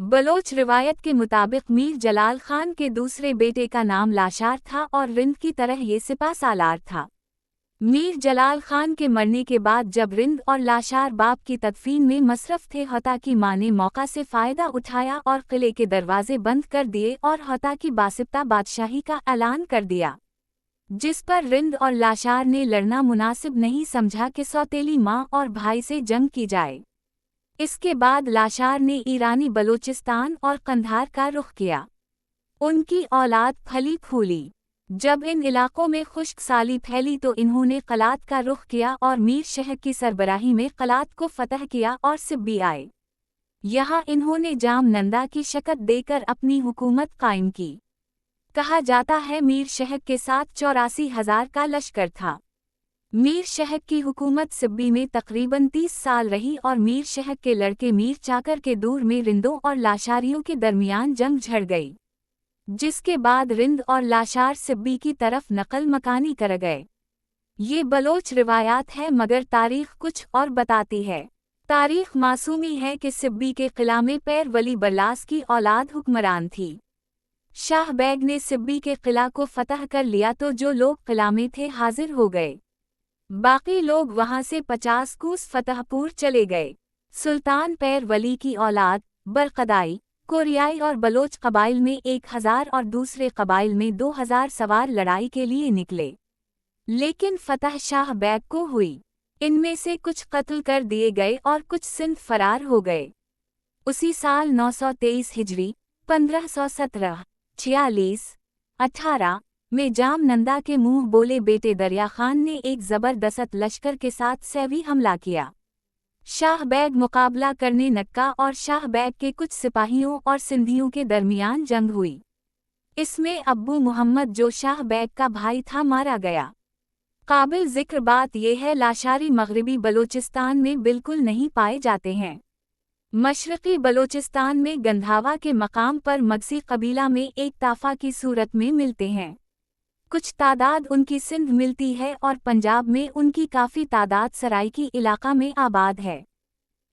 Bloch रिवायत के मुताबिक मीर जलाल खान के दूसरे बेटे का नाम लाशार था और रिंद की तरह ये सिपा सालार था। मीर जलाल खान के मरने के बाद जब रिंद और लाशार बाप की तदफीन में मसरफ थे, हता की मां ने मौका से फ़ायदा उठाया और किले के दरवाजे बंद कर दिए और हता की बासिफ्ता बादशाही का ऐलान कर दिया, जिस पर रिंद और लाशार ने लड़ना मुनासिब नहीं समझा कि सौतेली मां और भाई से जंग की जाए। इसके बाद लाशार ने ईरानी बलोचिस्तान और कंधार का रुख किया। उनकी औलाद फली फूली। जब इन इलाकों में खुश्क साली फैली तो इन्होंने कलात का रुख किया और मीर शहर की सरबराही में कलात को फतह किया और सिब्बी आए। यहाँ इन्होंने जाम नंदा की शक्ल देकर अपनी हुकूमत कायम की। कहा जाता है मीर शहर के साथ 84,000 का लश्कर था। मीर शहर की हुकूमत सिब्बी में तकरीबन 30 साल रही और मीर शहर के लड़के मीर चाकर के दूर में रिंदों और लाशारियों के दरमियान जंग झड़ गई, जिसके बाद रिंद और लाशार सिब्बी की तरफ नकल मकानी कर गए। ये बलोच रिवायात है मगर तारीख कुछ और बताती है। तारीख मासूमी है कि सिब्बी के किला में पैर वली बल्लास की औलाद हुक्मरान थी। शाह बैग ने सिब्बी के किला को फतह कर लिया तो जो लोग किला में थे हाजिर हो गए, बाकी लोग वहां से 50 कोस फतहपुर चले गए। सुल्तान पैर वली की औलाद बरकदाई, कोरियाई और बलोच कबाइल में 1000 और दूसरे कबाइल में 2000 सवार लड़ाई के लिए निकले, लेकिन फतह शाह बैग को हुई। इनमें से कुछ कत्ल कर दिए गए और कुछ सिंध फरार हो गए। उसी साल 923 हिजरी 1517 46 18 में जाम नंदा के मुंह बोले बेटे दरिया खान ने एक जबरदस्त लश्कर के साथ सैवी हमला किया। शाह बैग मुकाबला करने नक्का और शाह बैग के कुछ सिपाहियों और सिंधियों के दरमियान जंग हुई। इसमें अब्बू मुहम्मद जो शाह बैग का भाई था मारा गया। काबिल जिक्र बात यह है लाशारी मगरबी बलोचिस्तान में बिल्कुल नहीं पाए जाते हैं। मशरक़ी बलोचिस्तान में गंधावा के मकाम पर मगसी कबीला में एक ताफ़ा की सूरत में मिलते हैं। कुछ तादाद उनकी सिंध मिलती है और पंजाब में उनकी काफ़ी तादाद सराइकी इलाका में आबाद है।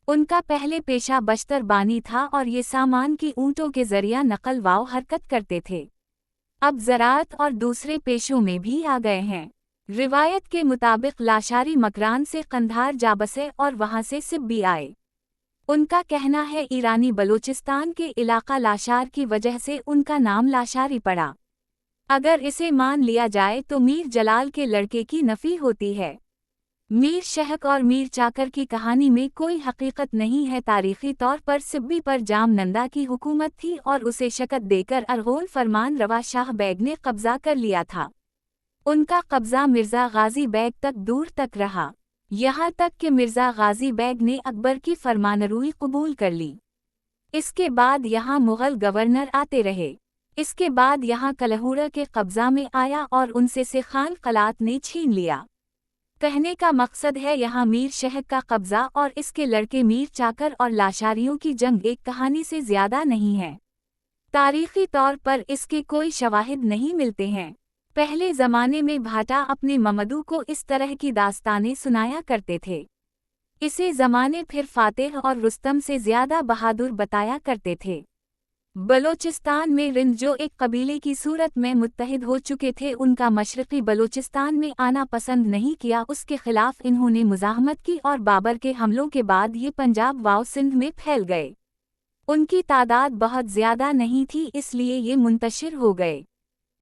उनका पहले पेशा बश्तर बानी था और ये सामान की ऊँटों के ज़रिया नकल वाव हरकत करते थे। अब ज़राअत और दूसरे पेशों में भी आ गए हैं। रिवायत के मुताबिक लाशारी मकरान से कंधार जा बसे और वहाँ से सिब्बी आए। उनका कहना है ईरानी बलोचिस्तान के इलाका लाशार की वजह से उनका नाम लाशारी पड़ा। अगर इसे मान लिया जाए तो मीर जलाल के लड़के की नफ़ी होती है। मीर शहक और मीर चाकर की कहानी में कोई हकीकत नहीं है। तारीख़ी तौर पर सिब्बी पर जाम नंदा की हुकूमत थी और उसे शकत देकर अरगोल फरमान रवा शाह बैग ने कब्ज़ा कर लिया था। उनका कब्ज़ा मिर्ज़ा गाज़ी बैग तक दूर तक रहा, यहाँ तक कि मिर्ज़ा गाज़ी बैग ने अकबर की फरमानरूई कबूल कर ली। इसके बाद यहाँ मुग़ल गवर्नर आते रहे। इसके बाद यहाँ कलहूरा के कब्ज़ा में आया और उनसे से खान कलात ने छीन लिया। कहने का मकसद है यहाँ मीर शहर का कब्ज़ा और इसके लड़के मीर चाकर और लाशारियों की जंग एक कहानी से ज़्यादा नहीं है। तारीख़ी तौर पर इसके कोई शवाहिद नहीं मिलते हैं। पहले ज़माने में भाटा अपने ममदू को इस तरह की दास्तानें सुनाया करते थे। इसे ज़माने फिर फातेह और रुस्तम से ज़्यादा बहादुर बताया करते थे। बलोचिस्तान में रिंद जो एक कबीले की सूरत में मुत्तहिद हो चुके थे, उनका मशरक़ी बलोचिस्तान में आना पसंद नहीं किया। उसके खिलाफ इन्होंने मुज़ाहमत की और बाबर के हमलों के बाद ये पंजाब वाव सिंध में फैल गए। उनकी तादाद बहुत ज़्यादा नहीं थी, इसलिए ये मुंतशिर हो गए।